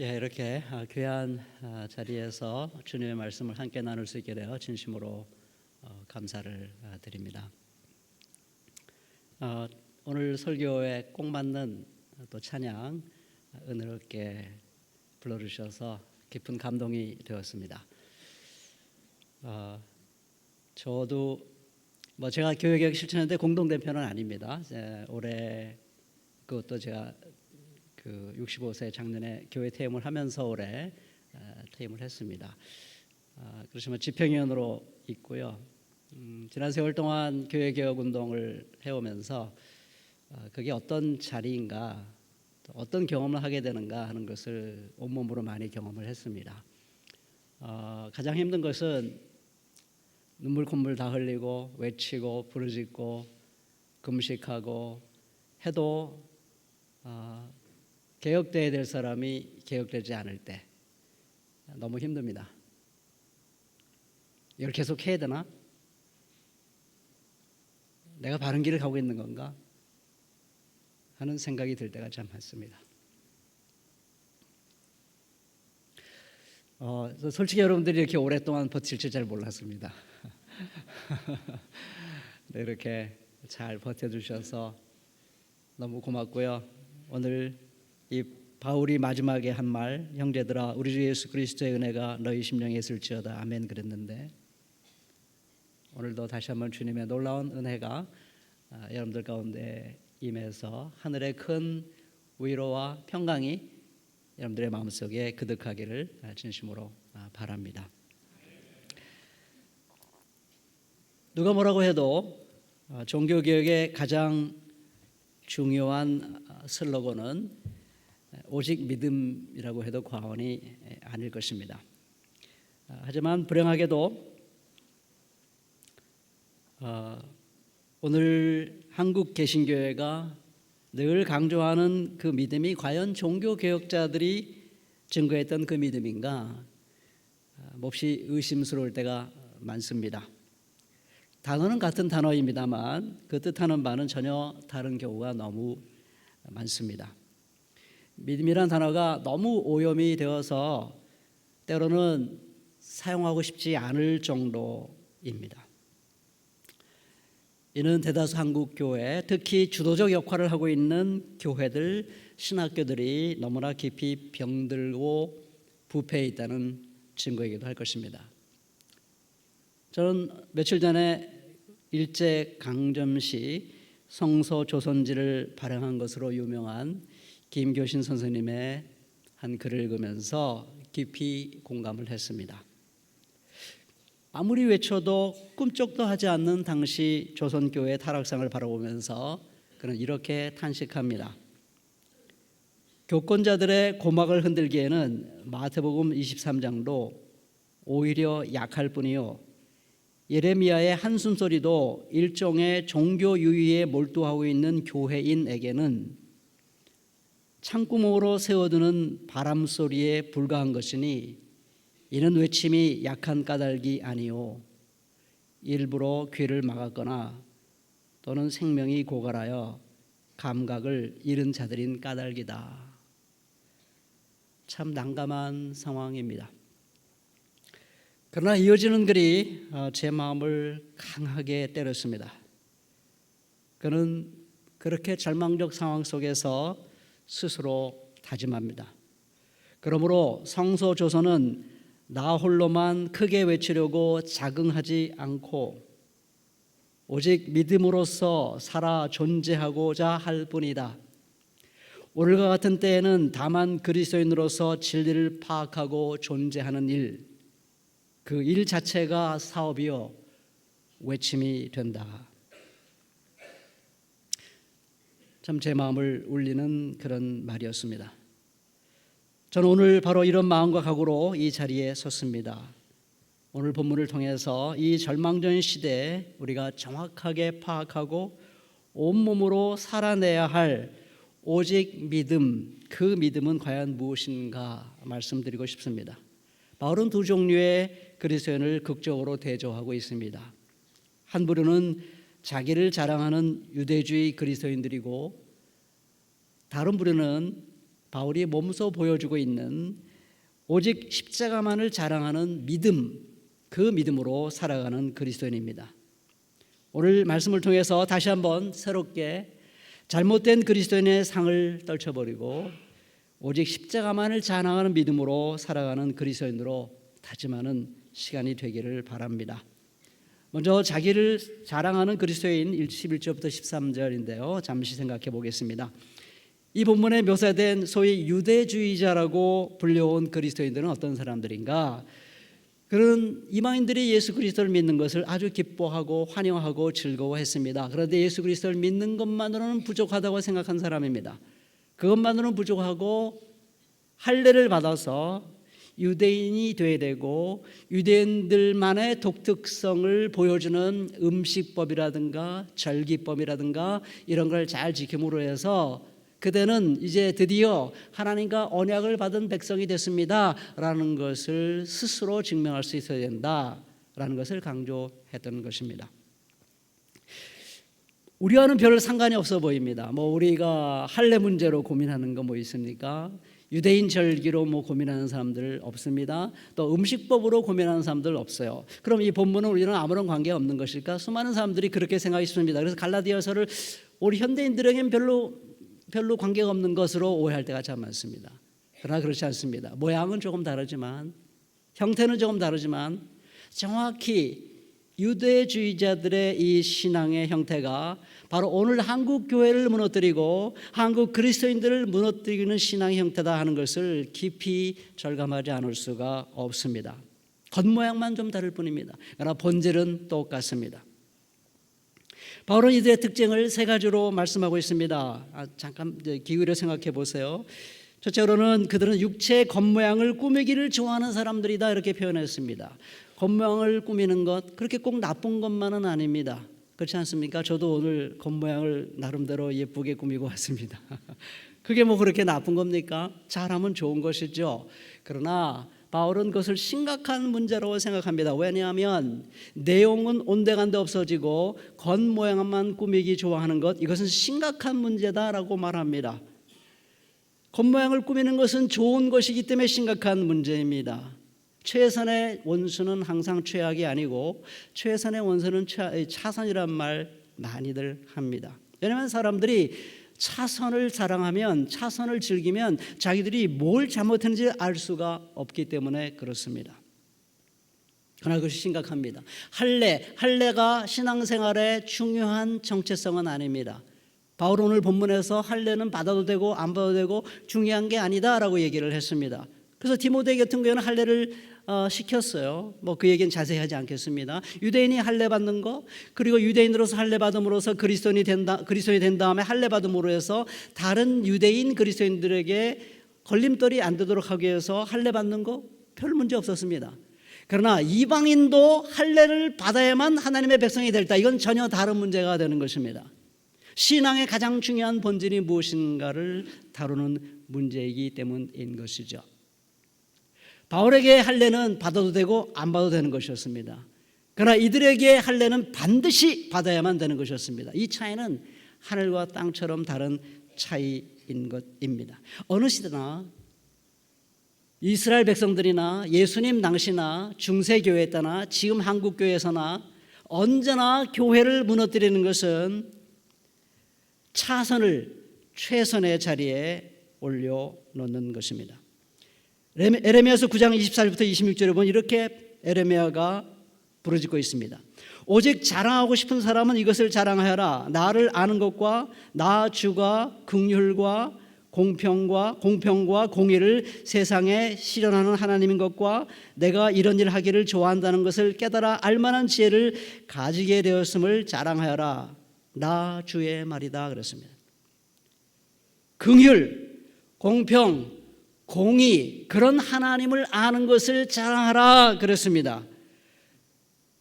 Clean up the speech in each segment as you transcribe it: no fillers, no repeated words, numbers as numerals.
이렇게 귀한 자리에서 주님의 말씀을 함께 나눌 수 있게 되어 진심으로 감사를 드립니다. 오늘 설교에 꼭 맞는 또 찬양 은혜롭게 불러주셔서 깊은 감동이 되었습니다. 저도 제가 교회개혁 실천인데 공동대표는 아닙니다. 올해 그것도 제가 65세 작년에 교회 퇴임을 하면서 올해 퇴임을 했습니다. 그렇지만 집행위원으로 있고요. 지난 세월 동안 교회 개혁 운동을 해오면서 그게 어떤 자리인가, 어떤 경험을 하게 되는가 하는 것을 온몸으로 많이 경험을 했습니다. 가장 힘든 것은 눈물 콧물 다 흘리고 외치고 부르짖고 금식하고 해도 개혁돼야 될 사람이 개혁되지 않을 때 너무 힘듭니다. 이걸 계속 해야 되나? 내가 바른 길을 가고 있는 건가? 하는 생각이 들 때가 참 많습니다. 솔직히 여러분들이 이렇게 오랫동안 버틸 줄 잘 몰랐습니다. 네, 이렇게 잘 버텨주셔서 너무 고맙고요. 오늘 이 바울이 마지막에 한 말, 형제들아 우리 주 예수 그리스도의 은혜가 너희 심령에 있을지어다 아멘 그랬는데, 오늘도 다시 한번 주님의 놀라운 은혜가 여러분들 가운데 임해서 하늘의 큰 위로와 평강이 여러분들의 마음속에 그득하기를 진심으로 바랍니다. 누가 뭐라고 해도 종교개혁의 가장 중요한 슬로건은 오직 믿음이라고 해도 과언이 아닐 것입니다. 하지만 불행하게도 오늘 한국 개신교회가 늘 강조하는 그 믿음이 과연 종교개혁자들이 증거했던 그 믿음인가 몹시 의심스러울 때가 많습니다. 단어는 같은 단어입니다만 그 뜻하는 바는 전혀 다른 경우가 너무 많습니다. 믿음이란 단어가 너무 오염이 되어서 때로는 사용하고 싶지 않을 정도입니다. 이는 대다수 한국 교회, 특히 주도적 역할을 하고 있는 교회들, 신학교들이 너무나 깊이 병들고 부패해 있다는 증거이기도 할 것입니다. 저는 며칠 전에 일제강점시 성서조선지를 발행한 것으로 유명한 김교신 선생님의 한 글을 읽으면서 깊이 공감을 했습니다. 아무리 외쳐도 꿈쩍도 하지 않는 당시 조선교회의 타락상을 바라보면서 그는 이렇게 탄식합니다. 교권자들의 고막을 흔들기에는 마태복음 23장도 오히려 약할 뿐이요, 예레미야의 한숨소리도 일종의 종교 유의에 몰두하고 있는 교회인에게는 창구멍으로 세워두는 바람소리에 불과한 것이니 이는 외침이 약한 까닭이 아니요 일부러 귀를 막았거나 또는 생명이 고갈하여 감각을 잃은 자들인 까닭이다. 참 난감한 상황입니다. 그러나 이어지는 글이 제 마음을 강하게 때렸습니다. 그는 그렇게 절망적 상황 속에서 스스로 다짐합니다. 그러므로 성서조선은 나 홀로만 크게 외치려고 자긍하지 않고 오직 믿음으로써 살아 존재하고자 할 뿐이다. 오늘과 같은 때에는 다만 그리스도인으로서 진리를 파악하고 존재하는 일, 그 일 자체가 사업이요 외침이 된다. 참 제 마음을 울리는 그런 말이었습니다. 저는 오늘 바로 이런 마음과 각오로 이 자리에 섰습니다. 오늘 본문을 통해서 이 절망적인 시대에 우리가 정확하게 파악하고 온몸으로 살아내야 할 오직 믿음, 그 믿음은 과연 무엇인가 말씀드리고 싶습니다. 바울은 두 종류의 그리스도인을 극적으로 대조하고 있습니다. 한 부류는 자기를 자랑하는 유대주의 그리스도인들이고, 다른 부류는 바울이 몸소 보여주고 있는 오직 십자가만을 자랑하는 믿음, 그 믿음으로 살아가는 그리스도인입니다. 오늘 말씀을 통해서 다시 한번 새롭게 잘못된 그리스도인의 상을 떨쳐버리고 오직 십자가만을 자랑하는 믿음으로 살아가는 그리스도인으로 다짐하는 시간이 되기를 바랍니다. 먼저 자기를 자랑하는 그리스도인 11절부터 13절인데요. 잠시 생각해 보겠습니다. 이 본문에 묘사된 소위 유대주의자라고 불려온 그리스도인들은 어떤 사람들인가? 그런 이방인들이 예수 그리스도를 믿는 것을 아주 기뻐하고 환영하고 즐거워했습니다. 그런데 예수 그리스도를 믿는 것만으로는 부족하다고 생각한 사람입니다. 그것만으로는 부족하고 할례를 받아서 유대인이 되어야 되고 유대인들만의 독특성을 보여주는 음식법이라든가 절기법이라든가 이런 걸 잘 지킴으로 해서 그대는 이제 드디어 하나님과 언약을 받은 백성이 됐습니다 라는 것을 스스로 증명할 수 있어야 된다라는 것을 강조했던 것입니다. 우리와는 별 상관이 없어 보입니다. 우리가 할례 문제로 고민하는 거 있습니까? 유대인 절기로 고민하는 사람들 없습니다. 또 음식법으로 고민하는 사람들 없어요. 그럼 이 본문은 우리는 아무런 관계가 없는 것일까? 수많은 사람들이 그렇게 생각했습니다. 그래서 갈라디아서를 우리 현대인들에게는 별로 관계가 없는 것으로 오해할 때가 참 많습니다. 그러나 그렇지 않습니다. 모양은 조금 다르지만 형태는 조금 다르지만 정확히 유대주의자들의 이 신앙의 형태가 바로 오늘 한국 교회를 무너뜨리고 한국 그리스도인들을 무너뜨리는 신앙의 형태다 하는 것을 깊이 절감하지 않을 수가 없습니다. 겉모양만 좀 다를 뿐입니다. 그러나 본질은 똑같습니다. 바울은 이들의 특징을 세 가지로 말씀하고 있습니다. 잠깐 기울여 생각해 보세요. 첫째로는 그들은 육체의 겉모양을 꾸미기를 좋아하는 사람들이다 이렇게 표현했습니다. 겉모양을 꾸미는 것 그렇게 꼭 나쁜 것만은 아닙니다. 그렇지 않습니까? 저도 오늘 겉모양을 나름대로 예쁘게 꾸미고 왔습니다. 그게 그렇게 나쁜 겁니까? 잘하면 좋은 것이죠. 그러나 바울은 그것을 심각한 문제라고 생각합니다. 왜냐하면 내용은 온데간데 없어지고 겉모양만 꾸미기 좋아하는 것 이것은 심각한 문제다라고 말합니다. 겉모양을 꾸미는 것은 좋은 것이기 때문에 심각한 문제입니다. 최선의 원수는 항상 최악이 아니고 최선의 원수는 차선이란 말 많이들 합니다. 왜냐하면 사람들이 차선을 자랑하면 차선을 즐기면 자기들이 뭘 잘못했는지 알 수가 없기 때문에 그렇습니다. 그러나 그것이 심각합니다. 할례가 신앙생활의 중요한 정체성은 아닙니다. 바울 오늘 본문에서 할례는 받아도 되고 안 받아도 되고 중요한 게 아니다라고 얘기를 했습니다. 그래서 디모데 같은 경우는 할례를 시켰어요. 그 얘기는 자세히 하지 않겠습니다. 유대인이 할례 받는 거 그리고 유대인으로서 할례 받음으로써 그리스도인이 된 다음에 할례 받음으로 해서 다른 유대인 그리스도인들에게 걸림돌이 안 되도록 하기 위해서 할례 받는 거 별 문제 없었습니다. 그러나 이방인도 할례를 받아야만 하나님의 백성이 될다. 이건 전혀 다른 문제가 되는 것입니다. 신앙의 가장 중요한 본질이 무엇인가를 다루는 문제이기 때문인 것이죠. 바울에게 할례는 받아도 되고 안 받아도 되는 것이었습니다. 그러나 이들에게 할례는 반드시 받아야만 되는 것이었습니다. 이 차이는 하늘과 땅처럼 다른 차이인 것입니다. 어느 시대나 이스라엘 백성들이나 예수님 당시나 중세교회 때나 지금 한국교회에서나 언제나 교회를 무너뜨리는 것은 차선을 최선의 자리에 올려놓는 것입니다. 에레미야서 9장 24절부터 26절에 보면 이렇게 에레미야가 부르짖고 있습니다. 오직 자랑하고 싶은 사람은 이것을 자랑하여라. 나를 아는 것과 나 주가 긍휼과 공평과 공의를 세상에 실현하는 하나님인 것과 내가 이런 일 하기를 좋아한다는 것을 깨달아 알만한 지혜를 가지게 되었음을 자랑하여라. 나 주의 말이다 그랬습니다. 긍휼, 공평, 공의 그런 하나님을 아는 것을 자랑하라 그랬습니다.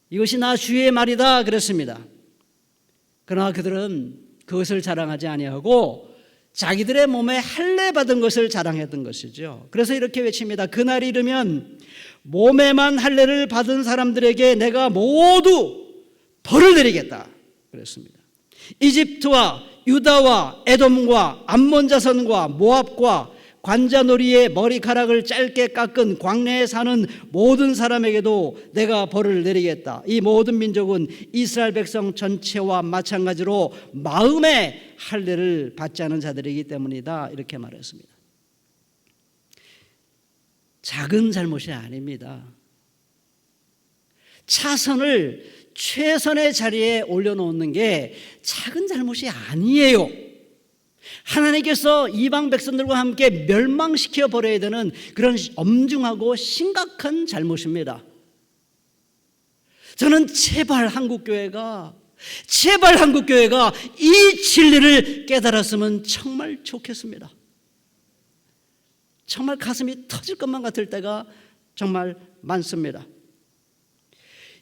이것이 나 주의 말이다 그랬습니다. 그러나 그들은 그것을 자랑하지 아니하고 자기들의 몸에 할례 받은 것을 자랑했던 것이죠. 그래서 이렇게 외칩니다. 그날이 이르면 몸에만 할례를 받은 사람들에게 내가 모두 벌을 내리겠다 그랬습니다. 이집트와 유다와 에돔과 암몬 자손과 모압과 관자놀이에 머리카락을 짧게 깎은 광야에 사는 모든 사람에게도 내가 벌을 내리겠다. 이 모든 민족은 이스라엘 백성 전체와 마찬가지로 마음의 할례를 받지 않은 자들이기 때문이다. 이렇게 말했습니다. 작은 잘못이 아닙니다. 차선을 최선의 자리에 올려놓는 게 작은 잘못이 아니에요. 하나님께서 이방 백성들과 함께 멸망시켜 버려야 되는 그런 엄중하고 심각한 잘못입니다. 저는 제발 한국교회가 이 진리를 깨달았으면 정말 좋겠습니다. 정말 가슴이 터질 것만 같을 때가 정말 많습니다.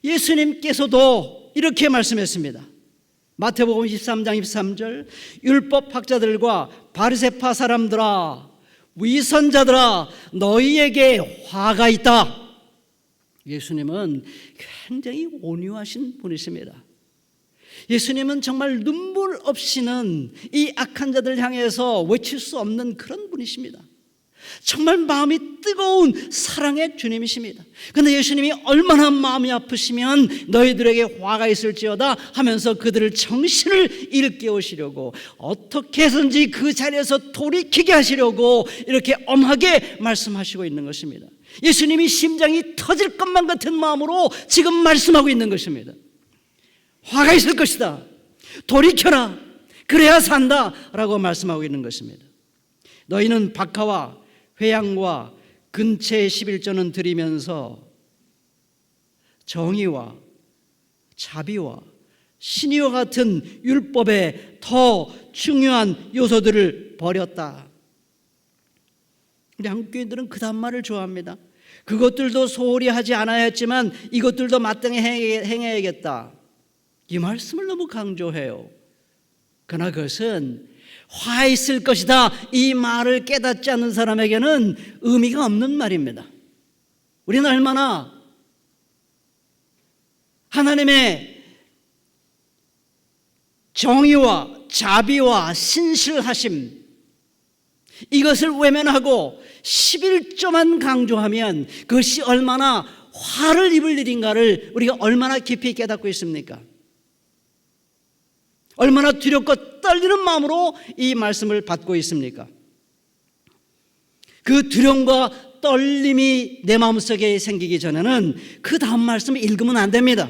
예수님께서도 이렇게 말씀했습니다. 마태복음 23장 23절, 율법학자들과 바리새파 사람들아, 위선자들아, 너희에게 화가 있다. 예수님은 굉장히 온유하신 분이십니다. 예수님은 정말 눈물 없이는 이 악한 자들 향해서 외칠 수 없는 그런 분이십니다. 정말 마음이 뜨거운 사랑의 주님이십니다. 그런데 예수님이 얼마나 마음이 아프시면 너희들에게 화가 있을지어다 하면서 그들을 정신을 일깨우시려고 어떻게 해서든지 그 자리에서 돌이키게 하시려고 이렇게 엄하게 말씀하시고 있는 것입니다. 예수님이 심장이 터질 것만 같은 마음으로 지금 말씀하고 있는 것입니다. 화가 있을 것이다. 돌이켜라. 그래야 산다. 라고 말씀하고 있는 것입니다. 너희는 박하와 회양과 근체의 11조는 드리면서 정의와 자비와 신의와 같은 율법의 더 중요한 요소들을 버렸다. 우리 한국교인들은 그 다음 말을 좋아합니다. 그것들도 소홀히 하지 않아야 했지만 이것들도 마땅히 행해야겠다. 이 말씀을 너무 강조해요. 그러나 그것은 화 있을 것이다, 이 말을 깨닫지 않는 사람에게는 의미가 없는 말입니다. 우리는 얼마나 하나님의 정의와 자비와 신실하심, 이것을 외면하고 11조만 강조하면 그것이 얼마나 화를 입을 일인가를 우리가 얼마나 깊이 깨닫고 있습니까? 얼마나 두렵고 떨리는 마음으로 이 말씀을 받고 있습니까? 그 두려움과 떨림이 내 마음속에 생기기 전에는 그 다음 말씀을 읽으면 안 됩니다.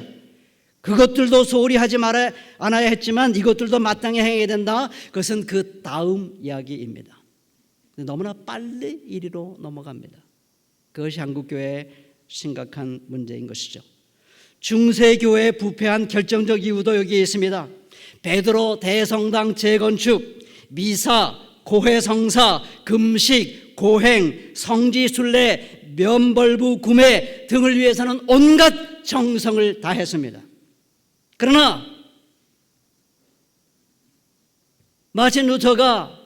그것들도 소홀히 하지 않아야 했지만 이것들도 마땅히 행해야 된다. 그것은 그 다음 이야기입니다. 너무나 빨리 이리로 넘어갑니다. 그것이 한국교회의 심각한 문제인 것이죠. 중세교회의 부패한 결정적 이유도 여기에 있습니다. 베드로 대성당 재건축, 미사, 고해성사, 금식, 고행, 성지순례, 면벌부 구매 등을 위해서는 온갖 정성을 다했습니다. 그러나 마틴 루터가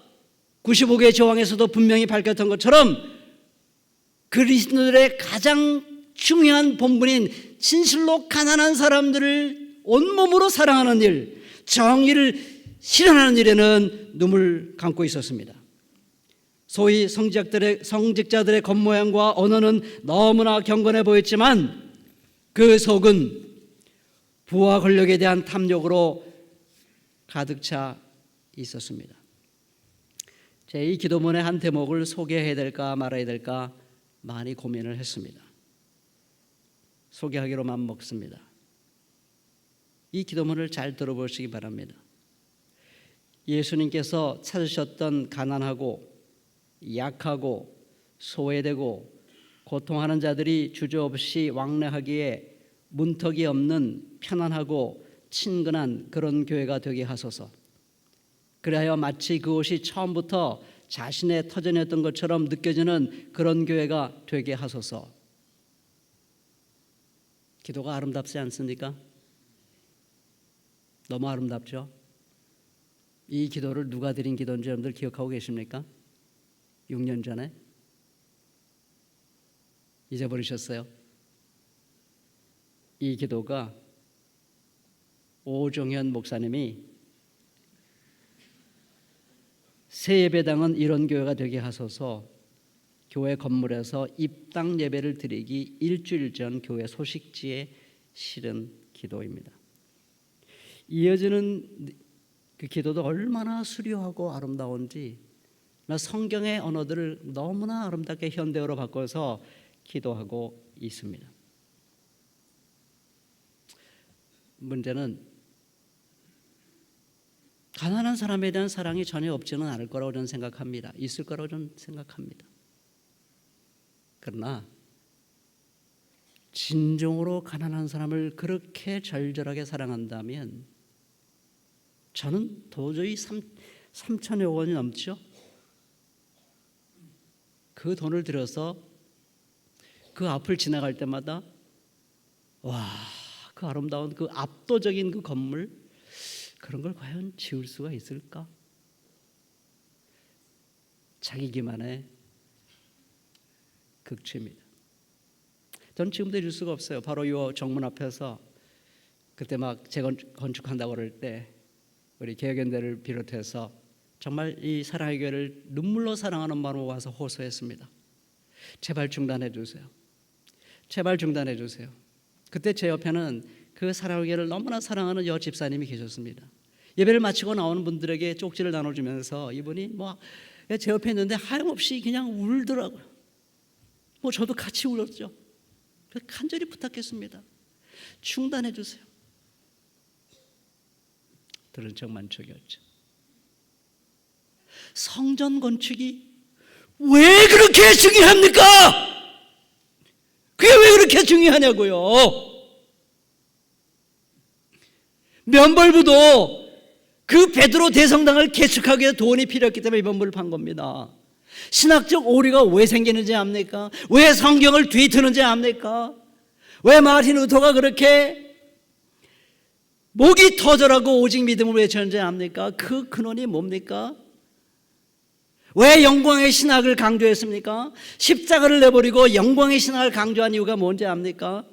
95개 조항에서도 분명히 밝혔던 것처럼 그리스도인들의 가장 중요한 본분인 진실로 가난한 사람들을 온몸으로 사랑하는 일, 정의를 실현하는 일에는 눈물 감고 있었습니다. 소위 성직자들의 겉모양과 언어는 너무나 경건해 보였지만 그 속은 부와 권력에 대한 탐욕으로 가득 차 있었습니다. 제 이 기도문의 한 대목을 소개해야 될까 말아야 될까 많이 고민을 했습니다. 소개하기로 맘 먹습니다. 이 기도문을 잘 들어보시기 바랍니다. 예수님께서 찾으셨던 가난하고 약하고 소외되고 고통하는 자들이 주저없이 왕래하기에 문턱이 없는 편안하고 친근한 그런 교회가 되게 하소서. 그리하여 마치 그곳이 처음부터 자신의 터전이었던 것처럼 느껴지는 그런 교회가 되게 하소서. 기도가 아름답지 않습니까? 너무 아름답죠? 이 기도를 누가 드린 기도인지 여러분들 기억하고 계십니까? 6년 전에? 잊어버리셨어요? 이 기도가 오종현 목사님이 새 예배당은 이런 교회가 되게 하소서, 교회 건물에서 입당 예배를 드리기 일주일 전 교회 소식지에 실은 기도입니다. 이어지는 그 기도도 얼마나 수려하고 아름다운지 성경의 언어들을 너무나 아름답게 현대어로 바꿔서 기도하고 있습니다. 문제는 가난한 사람에 대한 사랑이 전혀 없지는 않을 거라고 저는 생각합니다. 있을 거라고 저는 생각합니다. 그러나 진정으로 가난한 사람을 그렇게 절절하게 사랑한다면 저는 도저히 3천여 원이 넘죠. 그 돈을 들여서 그 앞을 지나갈 때마다 와, 그 아름다운 그 압도적인 그 건물, 그런 걸 과연 지을 수가 있을까? 자기 기만의 극치입니다. 저는 지금도 잊을 수가 없어요. 바로 이 정문 앞에서 그때 막 재건축한다고 그럴 때 우리 개혁연대를 비롯해서 정말 이 사랑의 교회를 눈물로 사랑하는 마음으로 와서 호소했습니다. 제발 중단해 주세요. 제발 중단해 주세요. 그때 제 옆에는 그 사랑의 교회를 너무나 사랑하는 여 집사님이 계셨습니다. 예배를 마치고 나오는 분들에게 쪽지를 나눠주면서 이분이 제 옆에 있는데 하염없이 그냥 울더라고요. 저도 같이 울었죠. 간절히 부탁했습니다. 중단해 주세요. 들은 척 만척이었죠. 성전 건축이 왜 그렇게 중요합니까? 그게 왜 그렇게 중요하냐고요. 면벌부도 그 베드로 대성당을 개축하기 위해 돈이 필요했기 때문에 이 면벌을 판 겁니다. 신학적 오류가 왜 생기는지 압니까? 왜 성경을 뒤트는지 압니까? 왜 마틴 루터가 그렇게 목이 터져라고 오직 믿음을 외쳤는지 압니까? 그 근원이 뭡니까? 왜 영광의 신학을 강조했습니까? 십자가를 내버리고 영광의 신학을 강조한 이유가 뭔지 압니까?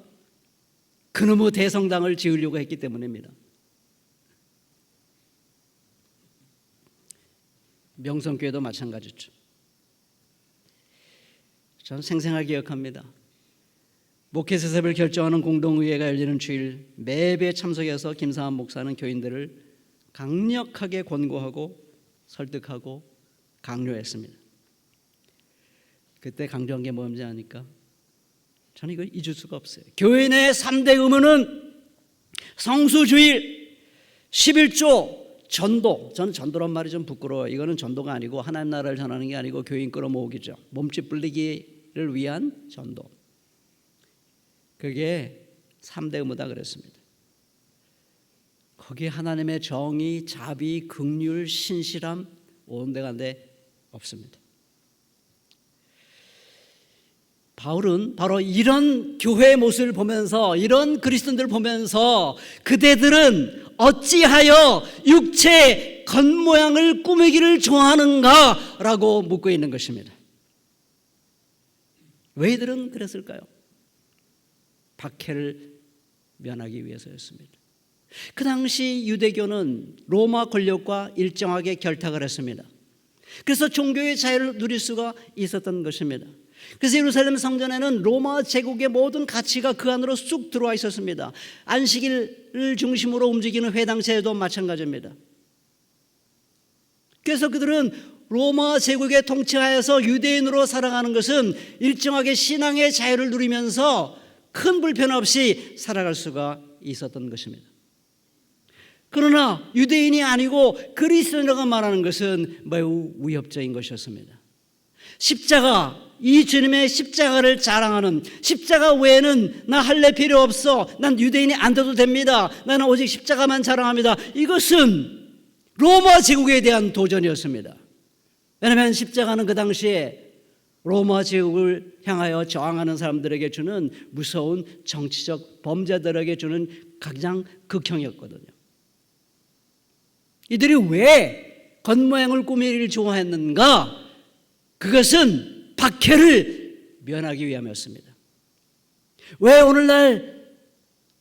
그놈의 대성당을 지으려고 했기 때문입니다. 명성교회도 마찬가지죠. 저는 생생하게 기억합니다. 목회 세습을 결정하는 공동의회가 열리는 주일 매배 참석해서 김상환 목사는 교인들을 강력하게 권고하고 설득하고 강요했습니다. 그때 강조한 게 뭔지 아니까? 저는 이걸 잊을 수가 없어요. 교회 내 3대 의무는 성수주일, 11조, 전도. 저는 전도란 말이 좀 부끄러워요. 이거는 전도가 아니고 하나님 나라를 전하는 게 아니고 교인 끌어모으기죠. 몸집 불리기를 위한 전도. 그게 3대 의무다 그랬습니다. 거기에 하나님의 정의, 자비, 긍휼, 신실함 온데간데 없습니다. 바울은 바로 이런 교회의 모습을 보면서, 이런 그리스도인들을 보면서 그대들은 어찌하여 육체의 겉모양을 꾸미기를 좋아하는가? 라고 묻고 있는 것입니다. 왜 이들은 그랬을까요? 박해를 면하기 위해서였습니다. 그 당시 유대교는 로마 권력과 일정하게 결탁을 했습니다. 그래서 종교의 자유를 누릴 수가 있었던 것입니다. 그래서 예루살렘 성전에는 로마 제국의 모든 가치가 그 안으로 쑥 들어와 있었습니다. 안식일을 중심으로 움직이는 회당 제도도 마찬가지입니다. 그래서 그들은 로마 제국의 통치하에서 유대인으로 살아가는 것은 일정하게 신앙의 자유를 누리면서 큰 불편 없이 살아갈 수가 있었던 것입니다. 그러나 유대인이 아니고 그리스도인이라고 말하는 것은 매우 위협적인 것이었습니다. 십자가, 이 주님의 십자가를 자랑하는, 십자가 외에는 나 할래 필요 없어, 난 유대인이 안 돼도 됩니다, 나는 오직 십자가만 자랑합니다, 이것은 로마 제국에 대한 도전이었습니다. 왜냐하면 십자가는 그 당시에 로마 제국을 향하여 저항하는 사람들에게 주는 무서운 정치적 범죄들에게 주는 가장 극형이었거든요. 이들이 왜 겉모양을 꾸미기를 좋아했는가? 그것은 박해를 면하기 위함이었습니다. 왜 오늘날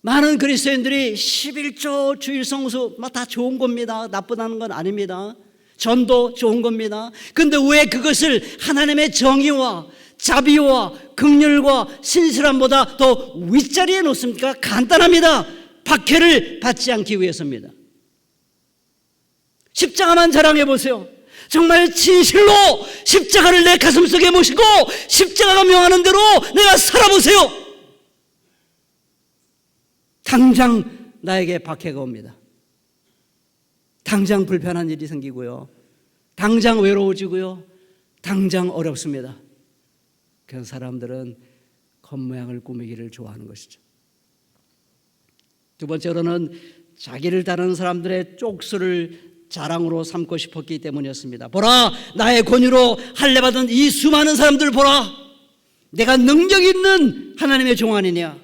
많은 그리스도인들이 11조 주일 성수 다 좋은 겁니다. 나쁘다는 건 아닙니다. 전도 좋은 겁니다. 그런데 왜 그것을 하나님의 정의와 자비와 긍휼과 신실함보다 더 윗자리에 놓습니까? 간단합니다. 박해를 받지 않기 위해서입니다. 십자가만 자랑해 보세요. 정말 진실로 십자가를 내 가슴속에 모시고 십자가가 명하는 대로 내가 살아보세요. 당장 나에게 박해가 옵니다. 당장 불편한 일이 생기고요. 당장 외로워지고요. 당장 어렵습니다. 그런 사람들은 겉모양을 꾸미기를 좋아하는 것이죠. 두 번째로는 자기를 따르는 사람들의 쪽수를 자랑으로 삼고 싶었기 때문이었습니다. 보라, 나의 권유로 할례받은 이 수많은 사람들 보라, 내가 능력 있는 하나님의 종 아니냐,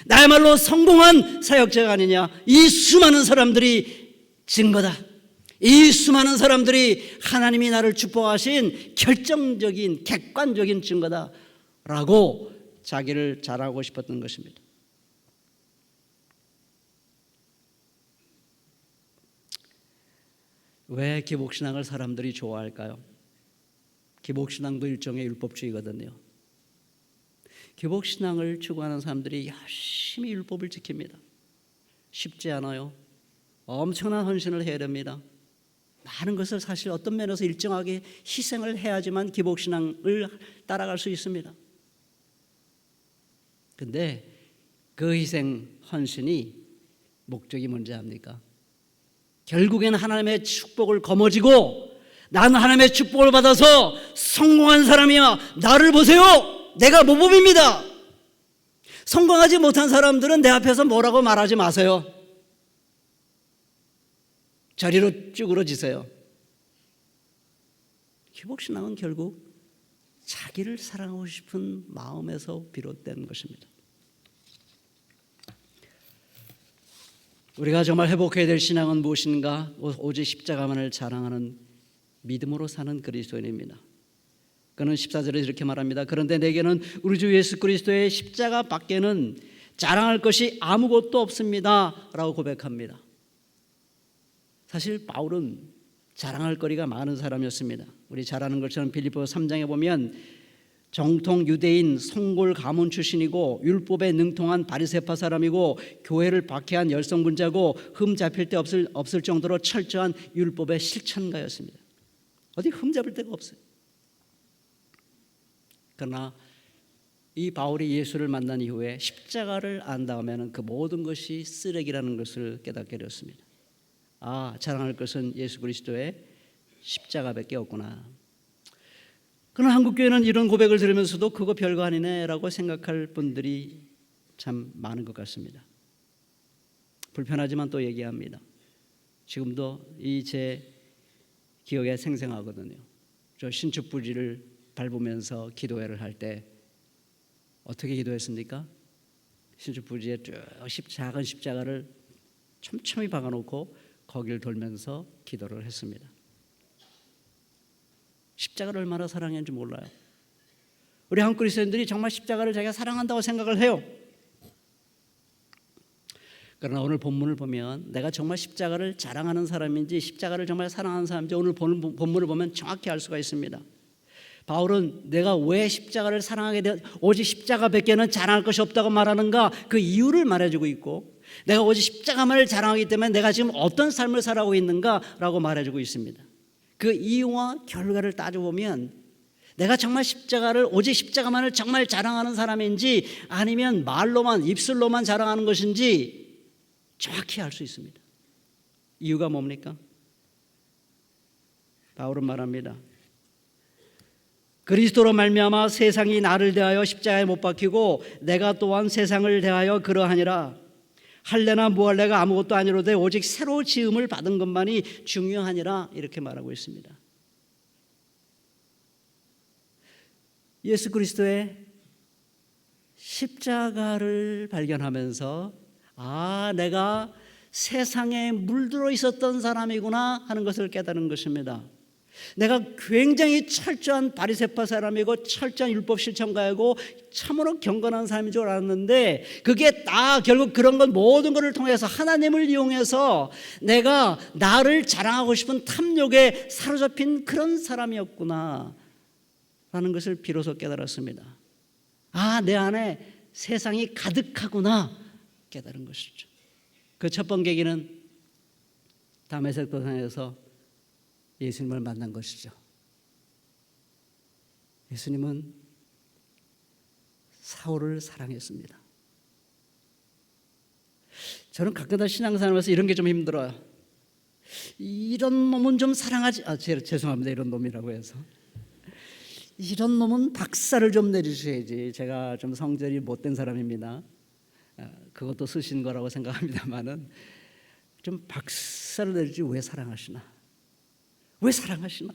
나야말로 성공한 사역자가 아니냐. 이 수많은 사람들이 증거다. 이 수많은 사람들이 하나님이 나를 축복하신 결정적인 객관적인 증거다 라고 자기를 자랑하고 싶었던 것입니다. 왜 기복신앙을 사람들이 좋아할까요? 기복신앙도 일종의 율법주의거든요. 기복신앙을 추구하는 사람들이 열심히 율법을 지킵니다. 쉽지 않아요. 엄청난 헌신을 해야 됩니다. 많은 것을 사실 어떤 면에서 일정하게 희생을 해야지만 기복신앙을 따라갈 수 있습니다. 그런데 그 희생, 헌신이 목적이 뭔지 압니까? 결국에는 하나님의 축복을 거머쥐고 나는 하나님의 축복을 받아서 성공한 사람이야, 나를 보세요, 내가 모범입니다. 성공하지 못한 사람들은 내 앞에서 뭐라고 말하지 마세요. 저리로 쭈그러지세요. 기복신앙은 결국 자기를 사랑하고 싶은 마음에서 비롯된 것입니다. 우리가 정말 회복해야 될 신앙은 무엇인가? 오직 십자가만을 자랑하는 믿음으로 사는 그리스도인입니다. 그는 14절에 이렇게 말합니다. 그런데 내게는 우리 주 예수 그리스도의 십자가 밖에는 자랑할 것이 아무것도 없습니다 라고 고백합니다. 사실 바울은 자랑할 거리가 많은 사람이었습니다. 우리 잘 아는 것처럼 빌립보서 3장에 보면 정통 유대인 성골 가문 출신이고 율법에 능통한 바리새파 사람이고 교회를 박해한 열성분자고 흠 잡힐 데 없을 정도로 철저한 율법의 실천가였습니다. 어디 흠 잡을 데가 없어요. 그러나 이 바울이 예수를 만난 이후에 십자가를 안 다음에는 그 모든 것이 쓰레기라는 것을 깨닫게 되었습니다. 아, 자랑할 것은 예수 그리스도의 십자가밖에 없구나. 그러나 한국교회는 이런 고백을 들으면서도 그거 별거 아니네 라고 생각할 분들이 참 많은 것 같습니다. 불편하지만 또 얘기합니다. 지금도 이 제 기억에 생생하거든요. 저 신축부지를 밟으면서 기도회를 할 때 어떻게 기도했습니까? 신축부지에 쭉 작은 십자가를 촘촘히 박아놓고 거기를 돌면서 기도를 했습니다. 십자가를 얼마나 사랑했는지 몰라요. 우리 한국 그리스도인들이 정말 십자가를 자기가 사랑한다고 생각을 해요. 그러나 오늘 본문을 보면 내가 정말 십자가를 자랑하는 사람인지 십자가를 정말 사랑하는 사람인지 오늘 본문을 보면 정확히 알 수가 있습니다. 바울은 내가 왜 십자가를 사랑하게 되어 오직 십자가밖에는 자랑할 것이 없다고 말하는가, 그 이유를 말해주고 있고 내가 오직 십자가만을 자랑하기 때문에 내가 지금 어떤 삶을 살아가고 있는가라고 말해주고 있습니다. 그 이유와 결과를 따져보면 내가 정말 십자가를 오직 십자가만을 정말 자랑하는 사람인지 아니면 말로만 입술로만 자랑하는 것인지 정확히 알 수 있습니다. 이유가 뭡니까? 바울은 말합니다. 그리스도로 말미암아 세상이 나를 대하여 십자가에 못 박히고 내가 또한 세상을 대하여 그러하니라. 할례나 무할례가 아무것도 아니로되 오직 새로 지음을 받은 것만이 중요하니라 이렇게 말하고 있습니다. 예수 그리스도의 십자가를 발견하면서 아, 내가 세상에 물들어 있었던 사람이구나 하는 것을 깨달은 것입니다. 내가 굉장히 철저한 바리새파 사람이고 철저한 율법 실천가이고 참으로 경건한 사람인 줄 알았는데 그게 다 결국 그런 것 모든 것을 통해서 하나님을 이용해서 내가 나를 자랑하고 싶은 탐욕에 사로잡힌 그런 사람이었구나 것을 비로소 깨달았습니다. 아, 내 안에 세상이 가득하구나 깨달은 것이죠. 그 첫 번 계기는 다메섹 도상에서 예수님을 만난 것이죠. 예수님은 사울을 사랑했습니다. 저는 가끔다 신앙생활하면서 이런 게 좀 힘들어요. 이런 놈은 좀 사랑하지, 죄송합니다. 이런 놈이라고 해서. 이런 놈은 박살을 좀 내주셔야지. 제가 좀 성질이 못된 사람입니다. 그것도 쓰신 거라고 생각합니다만은 좀 박살을 내주지. 왜 사랑하시나? 왜 사랑하시나?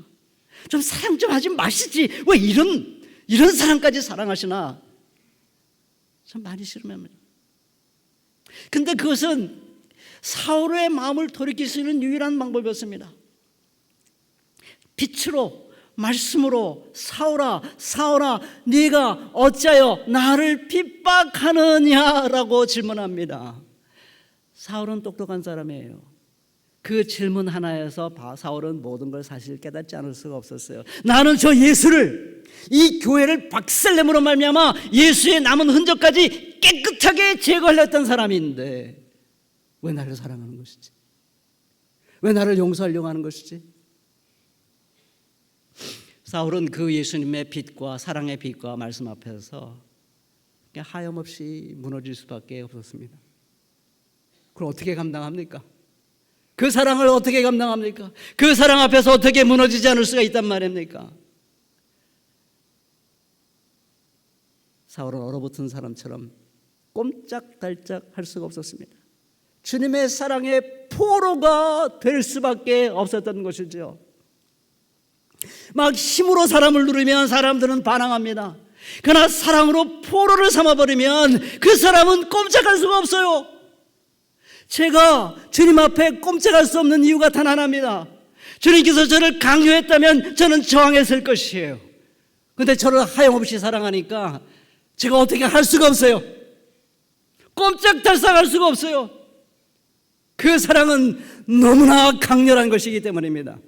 좀 사랑 좀 하지 마시지. 왜 이런 사랑까지 사랑하시나? 참 많이 싫으면. 근데 그것은 사울의 마음을 돌이킬 수 있는 유일한 방법이었습니다. 빛으로, 말씀으로 사울아, 사울아, 네가 어찌하여 나를 핍박하느냐라고 질문합니다. 사울은 똑똑한 사람이에요. 그 질문 하나에서 사울은 모든 걸 사실 깨닫지 않을 수가 없었어요. 나는 저 예수를, 이 교회를 박살냄으로 말미암아 예수의 남은 흔적까지 깨끗하게 제거하려 했던 사람인데 왜 나를 사랑하는 것이지? 왜 나를 용서하려고 하는 것이지? 사울은 그 예수님의 빛과 사랑의 빛과 말씀 앞에서 하염없이 무너질 수밖에 없었습니다. 그걸 어떻게 감당합니까? 그 사랑을 어떻게 감당합니까? 그 사랑 앞에서 어떻게 무너지지 않을 수가 있단 말입니까? 사울은 얼어붙은 사람처럼 꼼짝달짝 할 수가 없었습니다. 주님의 사랑의 포로가 될 수밖에 없었던 것이죠. 막 힘으로 사람을 누르면 사람들은 반항합니다. 그러나 사랑으로 포로를 삼아버리면 그 사람은 꼼짝할 수가 없어요. 제가 주님 앞에 꼼짝할 수 없는 이유가 단 하나입니다. 주님께서 저를 강요했다면 저는 저항했을 것이에요. 그런데 저를 하염없이 사랑하니까 제가 어떻게 할 수가 없어요. 꼼짝달싹할 수가 없어요. 그 사랑은 너무나 강렬한 것이기 때문입니다.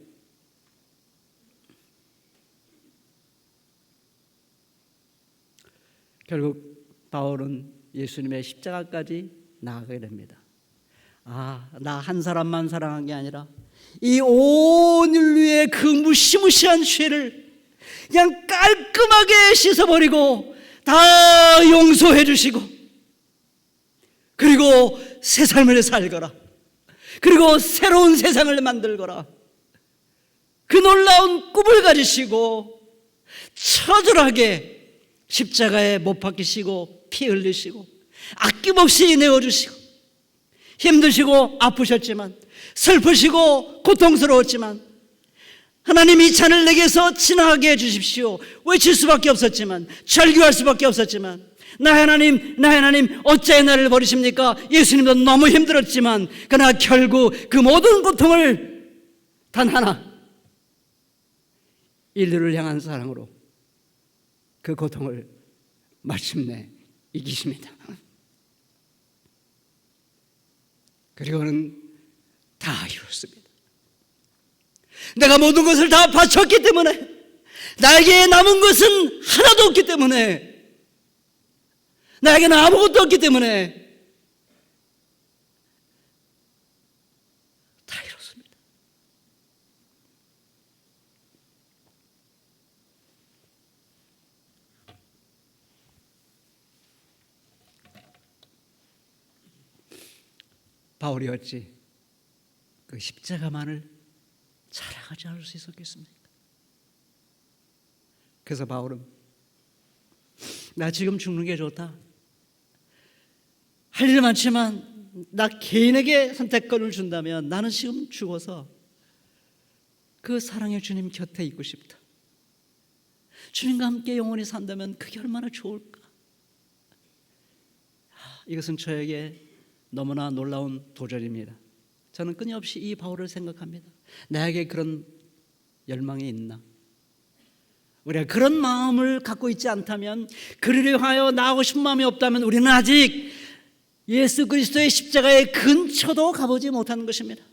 결국 바울은 예수님의 십자가까지 나아가게 됩니다. 나 한 사람만 사랑한 게 아니라 이 온 인류의 그 무시무시한 죄를 그냥 깔끔하게 씻어버리고 다 용서해 주시고, 그리고 새 삶을 살거라, 그리고 새로운 세상을 만들거라, 그 놀라운 꿈을 가지시고 처절하게 십자가에 못 박히시고 피 흘리시고 아낌없이 내어주시고, 힘드시고 아프셨지만, 슬프시고 고통스러웠지만 하나님 이 잔을 내게서 지나가게 해주십시오 외칠 수밖에 없었지만, 절규할 수밖에 없었지만, 나의 하나님 어찌 나를 버리십니까? 예수님도 너무 힘들었지만 그러나 결국 그 모든 고통을 단 하나, 인류를 향한 사랑으로 그 고통을 마침내 이기십니다. 그리고는 다 이뤘습니다. 내가 모든 것을 다 바쳤기 때문에, 나에게 남은 것은 하나도 없기 때문에, 나에게는 아무것도 없기 때문에 다 이뤘습니다. 바울이 어찌 그 십자가만을 자랑하지 않을 수 있었겠습니까? 그래서 바울은 나 지금 죽는 게 좋다, 할 일 많지만 나 개인에게 선택권을 준다면 나는 지금 죽어서 그 사랑의 주님 곁에 있고 싶다. 주님과 함께 영원히 산다면 그게 얼마나 좋을까. 이것은 저에게 너무나 놀라운 도전입니다. 저는 끊임없이 이 바울을 생각합니다. 나에게 그런 열망이 있나? 우리가 그런 마음을 갖고 있지 않다면, 그리려 하여 나아가고 싶은 마음이 없다면 우리는 아직 예수 그리스도의 십자가의 근처도 가보지 못하는 것입니다.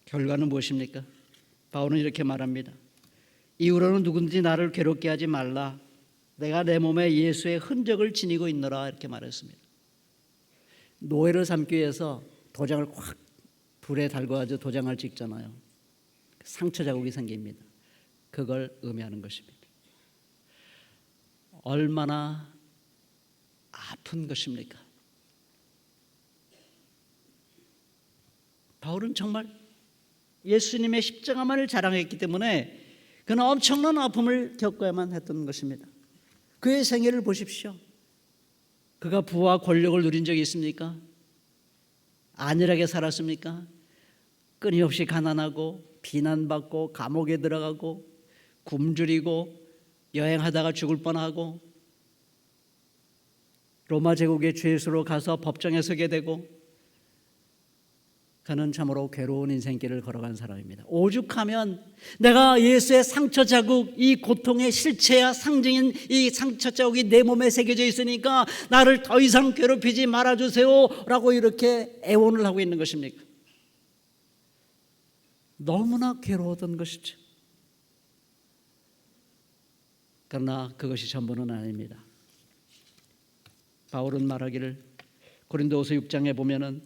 결과는 무엇입니까? 바울은 이렇게 말합니다. 이후로는 누구든지 나를 괴롭게 하지 말라. 내가 내 몸에 예수의 흔적을 지니고 있노라. 이렇게 말했습니다. 노예를 삼기 위해서 도장을 확 불에 달궈가지고 도장을 찍잖아요. 상처 자국이 생깁니다. 그걸 의미하는 것입니다. 얼마나 아픈 것입니까? 바울은 정말 예수님의 십자가만을 자랑했기 때문에 그는 엄청난 아픔을 겪어야만 했던 것입니다. 그의 생애를 보십시오. 그가 부와 권력을 누린 적이 있습니까? 안일하게 살았습니까? 끊임없이 가난하고 비난받고 감옥에 들어가고 굶주리고 여행하다가 죽을 뻔하고 로마 제국의 죄수로 가서 법정에 서게 되고 그는 참으로 괴로운 인생길을 걸어간 사람입니다. 오죽하면 내가 예수의 상처 자국, 이 고통의 실체야 상징인 이 상처 자국이 내 몸에 새겨져 있으니까 나를 더 이상 괴롭히지 말아주세요 라고 이렇게 애원을 하고 있는 것입니까? 너무나 괴로웠던 것이죠. 그러나 그것이 전부는 아닙니다. 바울은 말하기를 고린도후서 6장에 보면은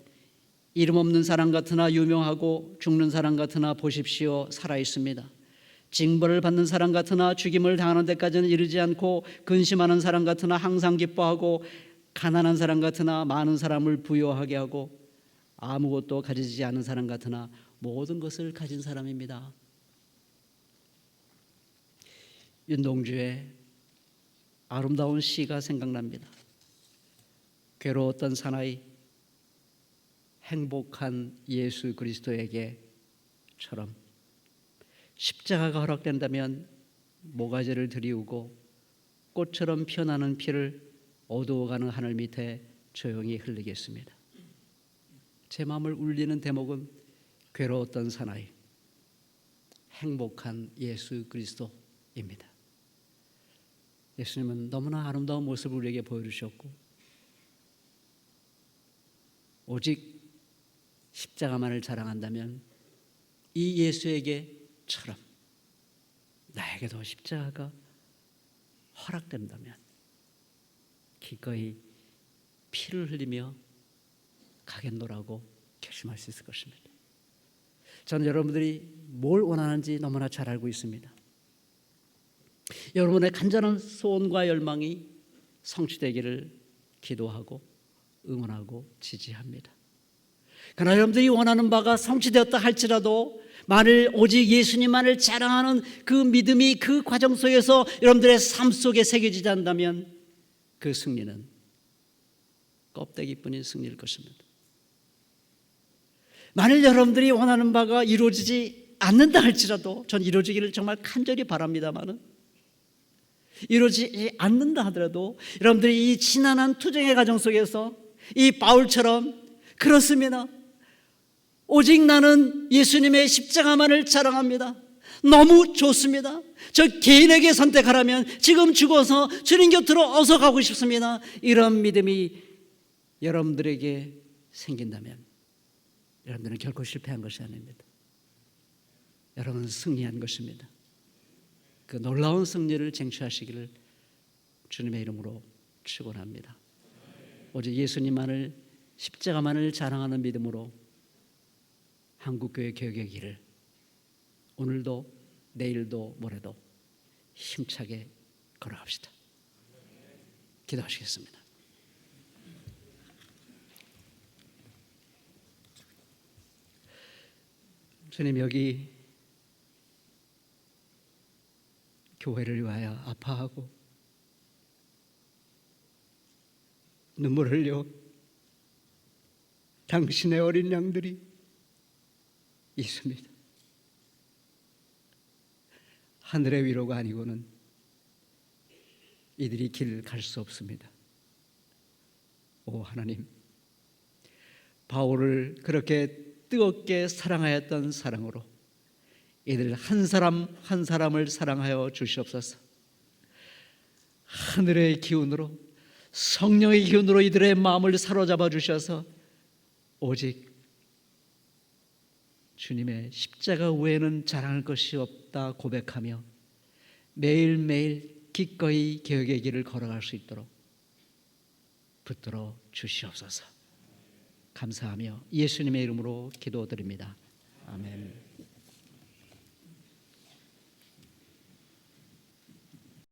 이름 없는 사람 같으나 유명하고 죽는 사람 같으나 보십시오 살아 있습니다. 징벌을 받는 사람 같으나 죽임을 당하는 데까지는 이르지 않고 근심하는 사람 같으나 항상 기뻐하고 가난한 사람 같으나 많은 사람을 부유하게 하고 아무것도 가지지 않은 사람 같으나 모든 것을 가진 사람입니다. 윤동주의 아름다운 시가 생각납니다. 괴로웠던 사나이 행복한 예수 그리스도에게처럼 십자가가 허락된다면 모가지를 들이우고 꽃처럼 피어나는 피를 어두워가는 하늘 밑에 조용히 흘리겠습니다. 제 마음을 울리는 대목은 괴로웠던 사나이, 행복한 예수 그리스도입니다. 예수님은 너무나 아름다운 모습을 우리에게 보여주셨고 오직 십자가만을 자랑한다면 이 예수에게처럼 나에게도 십자가가 허락된다면 기꺼이 피를 흘리며 가겠노라고 결심할 수 있을 것입니다. 저는 여러분들이 뭘 원하는지 너무나 잘 알고 있습니다. 여러분의 간절한 소원과 열망이 성취되기를 기도하고 응원하고 지지합니다. 그러나 여러분들이 원하는 바가 성취되었다 할지라도 만일 오직 예수님만을 자랑하는 그 믿음이 그 과정 속에서 여러분들의 삶 속에 새겨지지 않는다면 그 승리는 껍데기뿐인 승리일 것입니다. 만일 여러분들이 원하는 바가 이루어지지 않는다 할지라도 전 이루어지기를 정말 간절히 바랍니다만은 이루어지지 않는다 하더라도 여러분들이 이 지난한 투쟁의 과정 속에서 이 바울처럼 그렇습니다. 오직 나는 예수님의 십자가만을 자랑합니다. 너무 좋습니다. 저 개인에게 선택하라면 지금 죽어서 주님 곁으로 어서 가고 싶습니다. 이런 믿음이 여러분들에게 생긴다면 여러분들은 결코 실패한 것이 아닙니다. 여러분은 승리한 것입니다. 그 놀라운 승리를 쟁취하시기를 주님의 이름으로 축원합니다. 오직 예수님만을 십자가만을 자랑하는 믿음으로 한국교회 개혁의 길을 오늘도 내일도 모레도 힘차게 걸어갑시다. 기도하시겠습니다. 주님, 여기 교회를 위하여 아파하고 눈물 흘려 당신의 어린 양들이 있습니다. 하늘의 위로가 아니고는 이들이 길 갈 수 없습니다. 오 하나님, 바울을 그렇게 뜨겁게 사랑하였던 사랑으로 이들 한 사람 한 사람을 사랑하여 주시옵소서. 하늘의 기운으로 성령의 기운으로 이들의 마음을 사로잡아 주셔서 오직 주님의 십자가 외에는 자랑할 것이 없다 고백하며 매일매일 기꺼이 개혁의 길을 걸어갈 수 있도록 붙들어 주시옵소서. 감사하며 예수님의 이름으로 기도드립니다. 아멘.